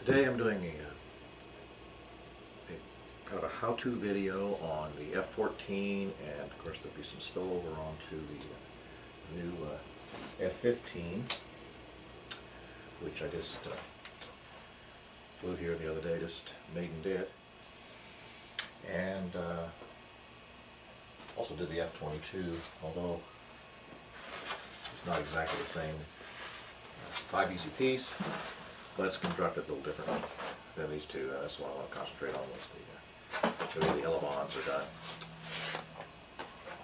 Today I'm doing a kind of a how-to video on the F-14, and of course there'll be some spillover onto the new F-15, which I just flew here the other day, just maiden did, and also did the F-22, although it's not exactly the same 5 easy piece, but it's constructed a little differently than these two. That's what I want to concentrate on, was the way the Elevons are done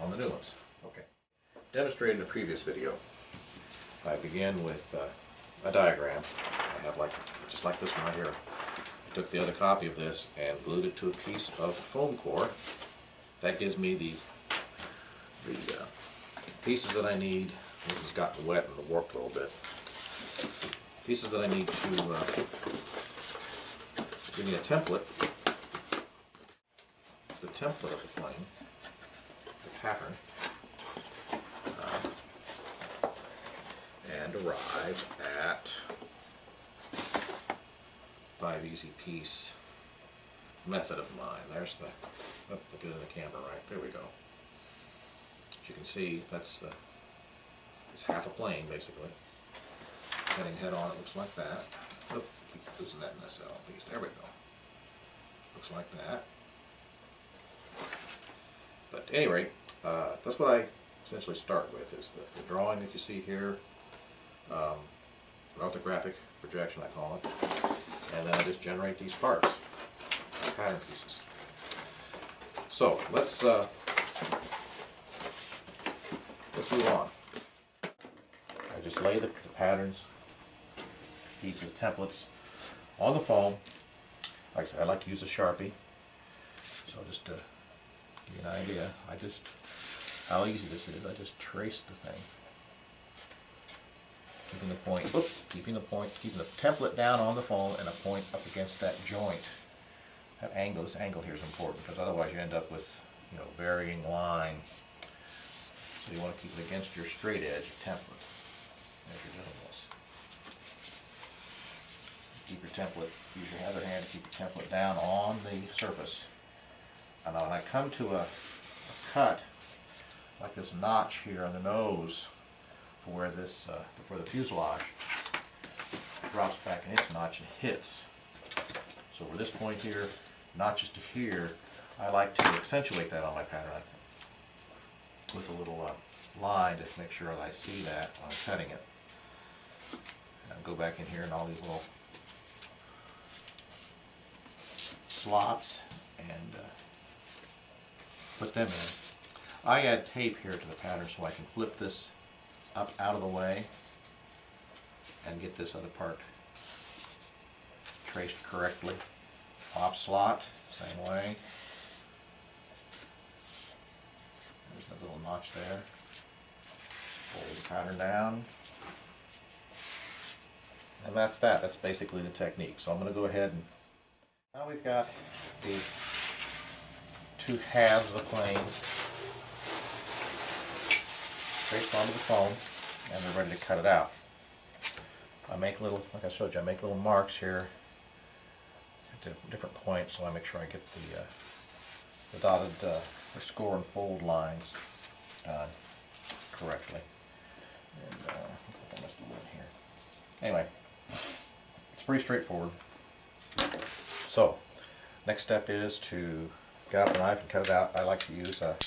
on the new ones. Okay. Demonstrated in the previous video, I began with a diagram. I have just like this one right here. I took the other copy of this and glued it to a piece of foam core. That gives me the pieces that I need. This has gotten wet and warped a little bit. Pieces that I need to give me a template. The template of the plane, the pattern, and arrive at 5 easy piece method of mine. There's the, look it in the camera, right? There we go. As you can see, it's half a plane basically. Heading head on, it looks like that. Oop, keep losing that nacelle piece. There we go. Looks like that. But at any rate, that's what I essentially start with, is the drawing that you see here, orthographic projection I call it, and then I just generate these parts, pattern pieces. So let's move on. I just lay the patterns, pieces, templates on the foam. Like I said, I like to use a Sharpie, so just to give you an idea, how easy this is, I just trace the thing, keeping the template down on the foam and a point up against that joint. That angle, this angle here is important, because otherwise you end up with, varying line. So you want to keep it against your straight edge template as you're doing this. Keep your template, use your other hand to keep your template down on the surface. And when I come to a cut, like this notch here on the nose, for where this, for the fuselage drops back in its notch and hits. So where this point here notches to here, I like to accentuate that on my pattern with a little line to make sure that I see that when I'm cutting it. And go back in here and all these little slots and put them in. I add tape here to the pattern so I can flip this up out of the way and get this other part traced correctly. Top slot, same way. There's a little notch there. Fold the pattern down. And that's that. That's basically the technique. So I'm going to go ahead and now we've got the two halves of the plane traced onto the foam, and they're ready to cut it out. I make little, like I showed you, I make little marks here at different points, so I make sure I get the dotted, the score and fold lines correctly. And looks like I missed a one here. Anyway, it's pretty straightforward. So, next step is to get out the knife and cut it out. I like to use a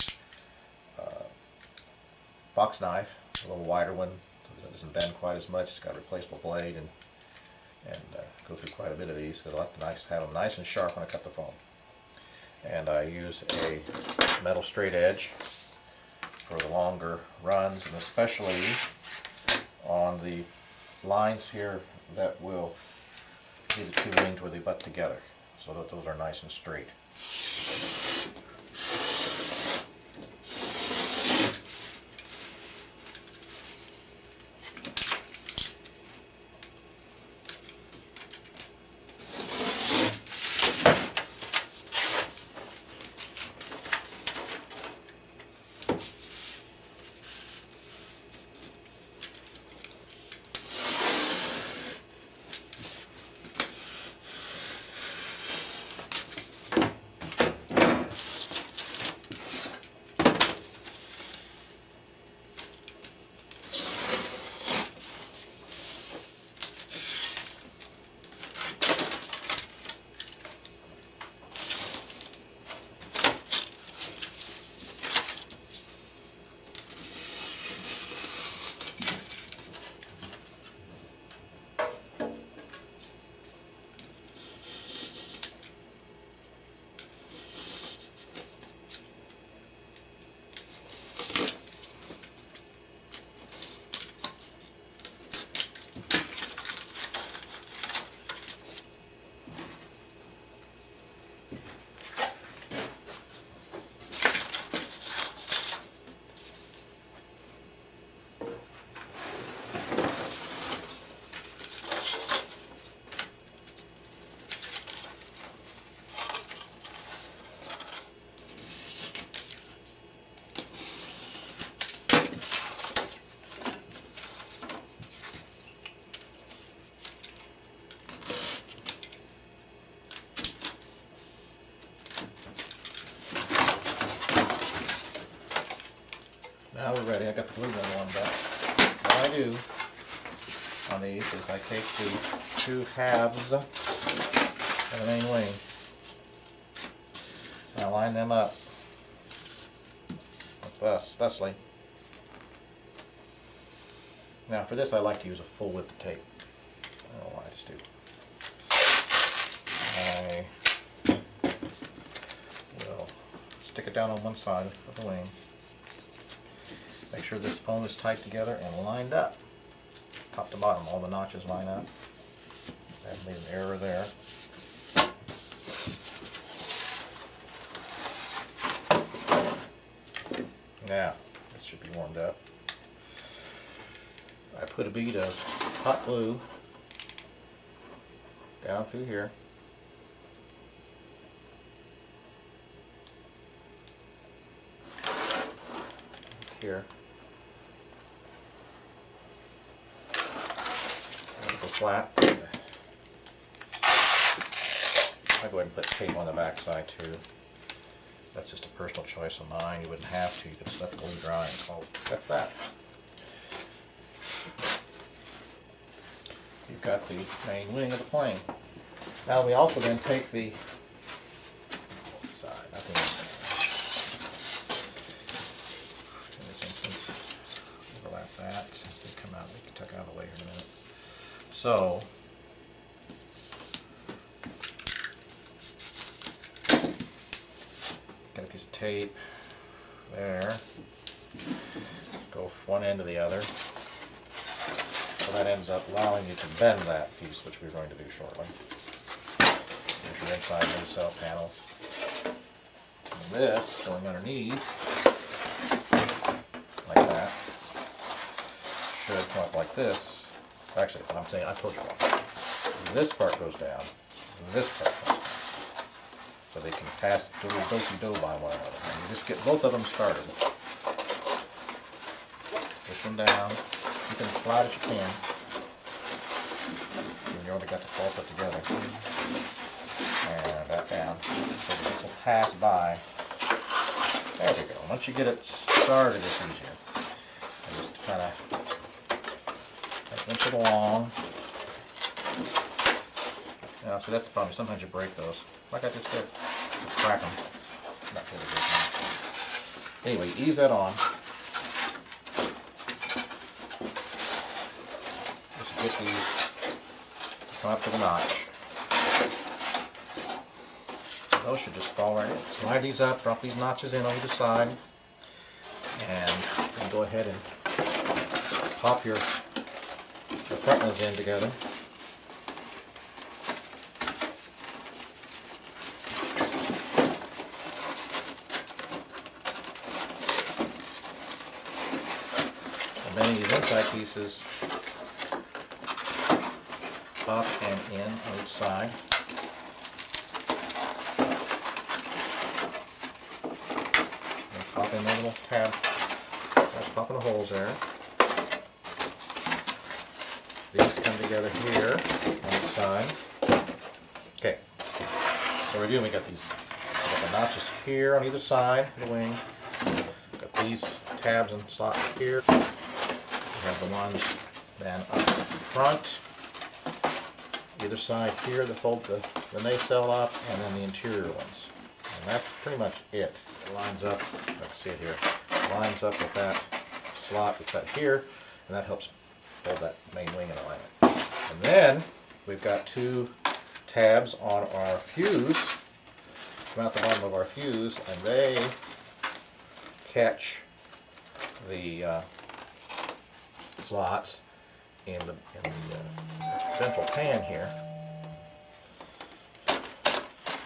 box knife, a little wider one, so it doesn't bend quite as much. It's got a replaceable blade, and go through quite a bit of these, because I like to have them nice and sharp when I cut the foam. And I use a metal straight edge for the longer runs, and especially on the lines here that will be the two rings where they butt together, so that those are nice and straight. got the glue gun warmed up. What I do on these is I take the two halves of the main wing and I line them up thusly. Now for this I like to use a full width of tape. I don't know why, I just do. I will stick it down on one side of the wing. Make sure this foam is tight together and lined up. Top to bottom, all the notches line up. That made an error there. Now, this should be warmed up. I put a bead of hot glue down through here. Here. Go flat. I'll go ahead and put tape on the back side too. That's just a personal choice of mine. You wouldn't have to. You could just let the glue dry and call it. That's that. You've got the main wing of the plane. Now we also then take the side. In this instance, overlap that. Since they come out, we can tuck it out of the way here in a minute. So, got a piece of tape there. Go from one end to the other. So that ends up allowing you to bend that piece, which we're going to do shortly. Here's your inside mid-nacelle panels. And this going underneath, like that, should come up like this. Actually, what I'm saying, I told you wrong. This part goes down, this part goes down. So they can pass a little do-si-do by one another. And you just get both of them started. Push them down. Keep them as flat as you can. And you already got the all put together. And that down. So this will pass by. There we go. Once you get it started, it's easier. And just kind of inch it along. Now, so that's the problem. Sometimes you break those. Like I just did. Just crack them. Not really good. Anyway, ease that on. Just get these to come up to the notch. Those should just fall right in. Slide these up, drop these notches in on either side, and then go ahead and pop your front ones in together. Bending these inside pieces up and in on each side. And pop in the little tab. Just pop in the holes there. These come together here on each side. Okay. So we're doing, we got these. We got the notches here on either side of the wing. Got these tabs and slots here. We have the ones then up front, either side here that hold the nacelle up, and then the interior ones. And that's pretty much it. It lines up, I can see it here, it lines up with that slot we cut here, and that helps hold that main wing in alignment. And then we've got two tabs on our fuse, come out the bottom of our fuse, and they catch the slots in the ventral pan here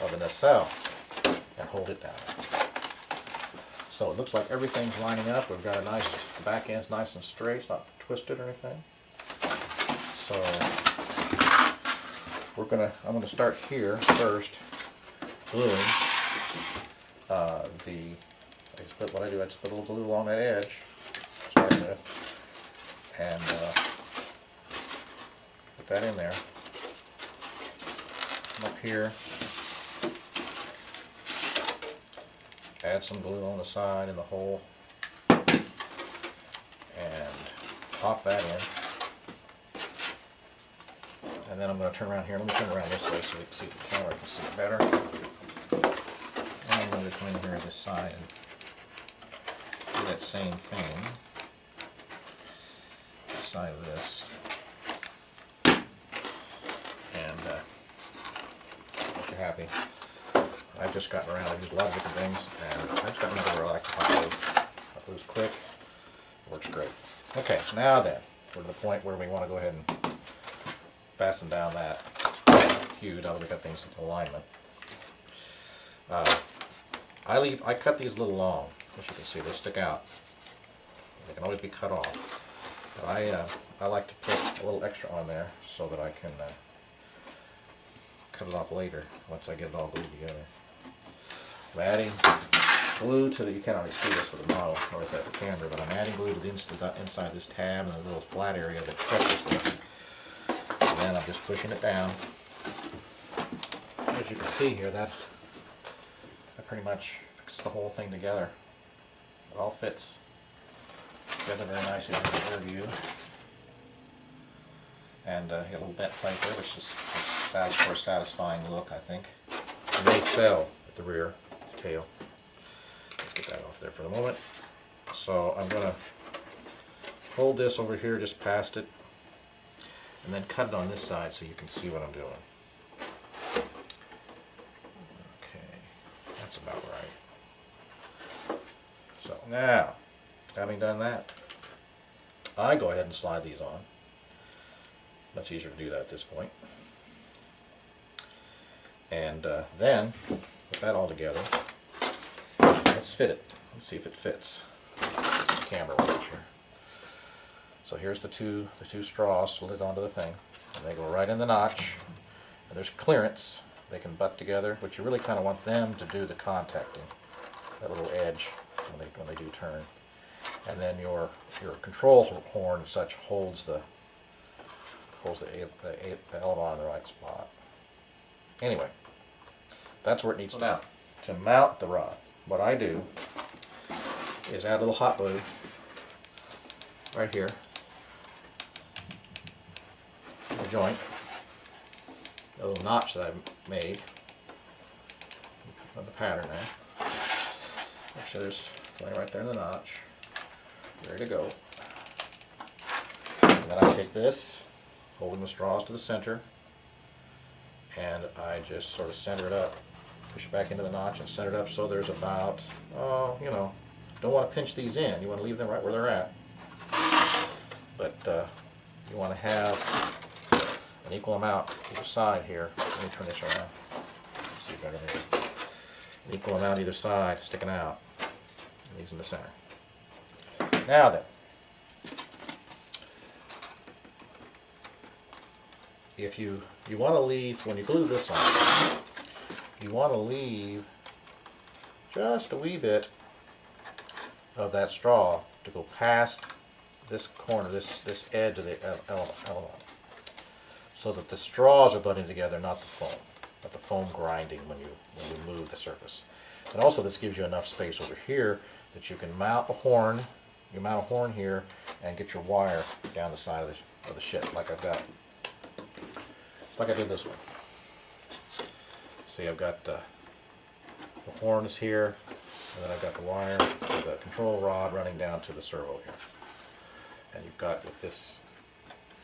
of the nacelle and hold it down. So it looks like everything's lining up. We've got a nice, the back end's nice and straight, it's not twisted or anything. So I'm gonna start here first, gluing I just put a little glue along that edge, start with, and put that in there. Come up here, add some glue on the side in the hole, pop that in. And then I'm going to turn around here. Let me turn around this way so we can see the camera can see it better. And I'm going to come in here on this side and do that same thing. The side of this. And if you're happy, I've just gotten around. I've used a lot of different things, and I've just gotten another where I like to hot glue. Hot glue's quick. It works great. Okay, so now then, we're to the point where we want to go ahead and fasten down that cue now that we got things in alignment. I cut these a little long. As you can see, they stick out. They can always be cut off. But I like to put a little extra on there so that I can cut it off later once I get it all glued together. I'm adding glue to the, you can't already see this with the model or with the camera, but I'm adding glue to the inside this tab and the little flat area that touches this. And then I'm just pushing it down. As you can see here, that pretty much fixes the whole thing together. It all fits together very nicely in the rear view. And you got a little bent plate there, which is for a satisfying look, I think. It may sell at the rear, the tail. Let's get that off there for the moment. So I'm going to hold this over here just past it, and then cut it on this side so you can see what I'm doing. Okay, that's about right. So now, having done that, I go ahead and slide these on. Much easier to do that at this point. And then, with that all together, let's fit it. Let's see if it fits. This is the camera watch here. So here's the two straws slid onto the thing, and they go right in the notch. And there's clearance. They can butt together, but you really kind of want them to do the contacting. That little edge when they do turn. And then your control horn and such holds the Elevon in the right spot. Anyway, that's where it needs to mount. To mount the rod, what I do is add a little hot glue right here, the joint, a little notch that I've made on the pattern there. Actually, there's one right there in the notch, ready to go. And then I take this, holding the straws to the center, and I just sort of center it up, push it back into the notch and center it up so there's about, you know, don't want to pinch these in, you want to leave them right where they're at. But you want to have an equal amount either side here. Let me turn this around, see better here. An equal amount either side sticking out, and these in the center. Now then, if you want to leave, when you glue this on, you want to leave just a wee bit of that straw to go past this corner, this edge of the Elevon, so that the straws are butting together, not the foam grinding when you move the surface. And also this gives you enough space over here that you can mount a horn. You mount a horn here and get your wire down the side of the ship, like I've got. Like I did this one. See, I've got the horn is here, and then I've got the wire, the control rod running down to the servo here. And you've got, with this,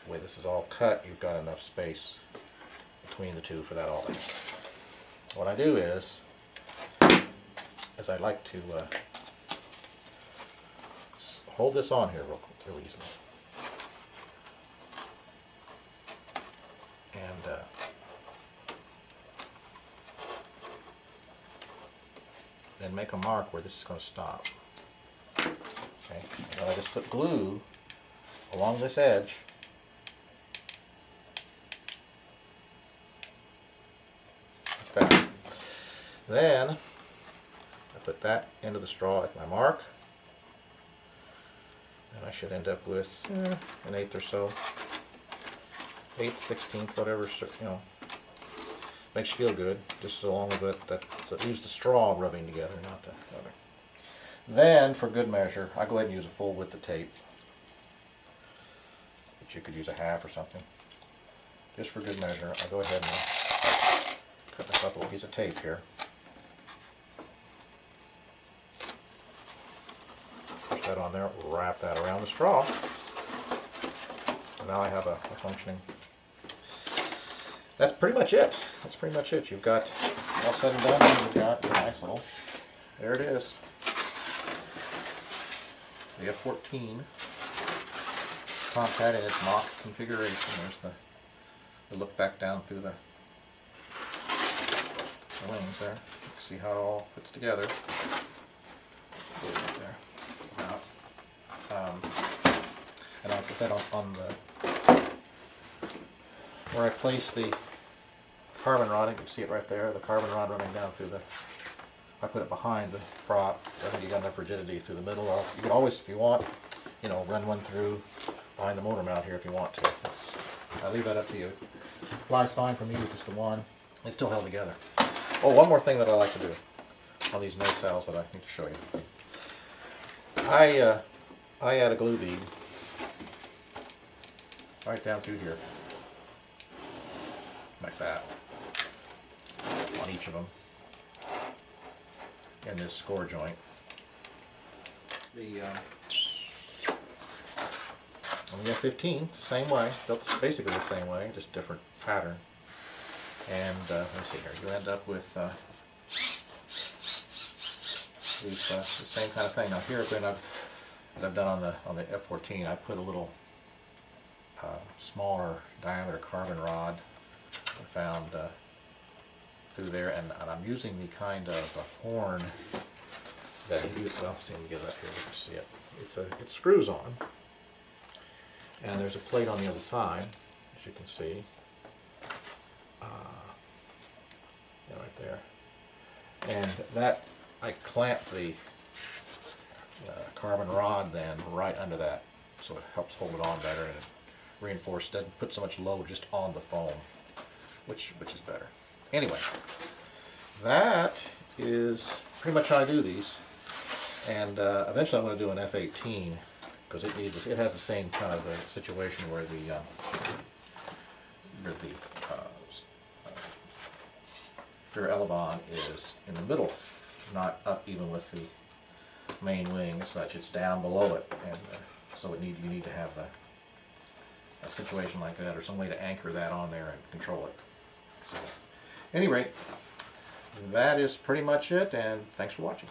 the way this is all cut, you've got enough space between the two for that all day. What I do is I like to hold this on here real easily. And then make a mark where this is going to stop. Okay, and then I just put glue along this edge. Like that. Then I put that end of the straw at my mark, and I should end up with an eighth or so. 8th, 16th, whatever, you know, makes you feel good, just so long as that use the straw rubbing together, not the other. Then, for good measure, I go ahead and use a full width of tape. but you could use a half or something. Just for good measure, I'll go ahead and cut myself a little piece of tape here. Push that on there, wrap that around the straw. And now I have a functioning. That's pretty much it. That's pretty much it. You've got, all said and done, you've got a nice little, there it is. The F-14 Tomcat in its mock configuration. There's the look back down through the wings there. See how it all fits together. Right there. And I'll put that on the, where I place the carbon rod. You can see it right there, the carbon rod running down through the, I put it behind the prop. I think you got enough rigidity through the middle. You can always, if you want, you know, run one through behind the motor mount here if you want to. I leave that up to you. Flies fine for me with just the one. It's still held together. Oh, one more thing that I like to do on these nacelles that I need to show you. I add a glue bead right down through here, like that, on each of them, in this score joint. On the F-15, same way, built basically the same way, just different pattern. And let me see here, you end up with the same kind of thing. Now here, as I've done on the F-14, I put a little smaller diameter carbon rod I found through there, and I'm using the kind of horn that you, well, see, let me get it up here, you can see it. It screws on, and there's a plate on the other side, as you can see, yeah, right there, and that, I clamp the carbon rod then right under that, so it helps hold it on better, and it reinforces, doesn't put so much load just on the foam, which is better. Anyway, that is pretty much how I do these, and eventually I'm going to do an F-18 because it has the same kind of a situation where the rear elevon is in the middle, not up even with the main wing as such. It's down below it, and so you need to have a situation like that, or some way to anchor that on there and control it. So, at any rate, that is pretty much it, and thanks for watching.